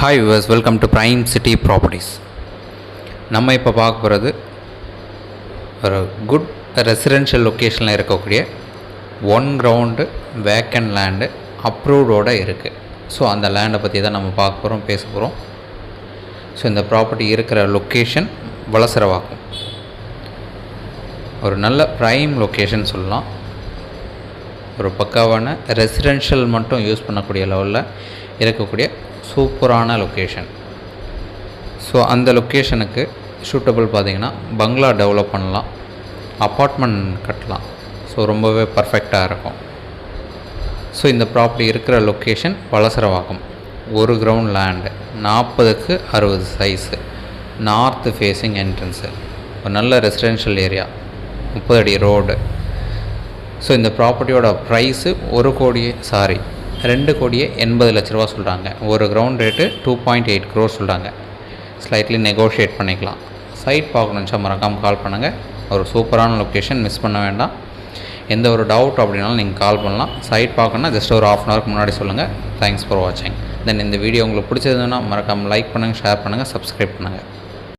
Hi viewers, welcome to prime city properties. நம்ம இப்போ பார்க்க போகிறது ஒரு குட் ரெசிடென்ஷியல் லொக்கேஷனில் இருக்கக்கூடிய 1 கிரவுண்டு வேக்கண்ட் லேண்டு அப்ரூவ்டோடு இருக்குது. ஸோ அந்த லேண்டை பற்றி தான் நம்ம பார்க்க போகிறோம், பேச போகிறோம். ஸோ இந்த ப்ராப்பர்ட்டி இருக்கிற லொக்கேஷன் வலசரவாக்கம். ஒரு நல்ல ப்ரைம் லொக்கேஷன் சொல்லலாம். ஒரு பக்காவான ரெசிடென்ஷியல் மட்டும் யூஸ் பண்ணக்கூடிய லெவலில் இருக்கக்கூடிய சூப்பரான லொக்கேஷன். ஸோ அந்த லொக்கேஷனுக்கு சூட்டபிள் பார்த்திங்கன்னா பங்களா டெவலப் பண்ணலாம், அப்பார்ட்மெண்ட் கட்டலாம். ஸோ ரொம்பவே பர்ஃபெக்டாக இருக்கும். ஸோ இந்த ப்ராப்பர்ட்டி இருக்கிற லொக்கேஷன் வலசரவாக்கம். 1 கிரவுண்ட் லேண்டு, 40க்கு 60 சைஸு, நார்த்து ஃபேஸிங் என்ட்ரன்ஸு, ஒரு நல்ல ரெசிடென்ஷியல் ஏரியா, 30 அடி ரோடு. ஸோ இந்த ப்ராப்பர்ட்டியோட ப்ரைஸு 2 கோடியே 80 லட்ச ரூபா சொல்கிறாங்க. ஒரு கிரவுண்ட் ரேட்டு 2.8 crore சொல்கிறாங்க. ஸ்லைட்லி நெகோஷியேட் பண்ணிக்கலாம். சைட் பார்க்கணுச்சா மறக்காமல் கால் பண்ணுங்கள். ஒரு சூப்பரான லொக்கேஷன், மிஸ் பண்ண வேண்டாம். எந்த ஒரு டவுட் அப்படின்னாலும் நீங்கள் கால் பண்ணலாம். சைட் பார்க்கணுன்னா ஜஸ்ட் ஒரு ½ hour முன்னாடி சொல்லுங்கள். தேங்க்ஸ் ஃபார் வாட்சிங். தென் இந்த வீடியோ உங்களுக்கு பிடிச்சதுன்னா மறக்காமல் லைக் பண்ணுங்கள், ஷேர் பண்ணுங்கள், சப்ஸ்கிரைப் பண்ணுங்கள்.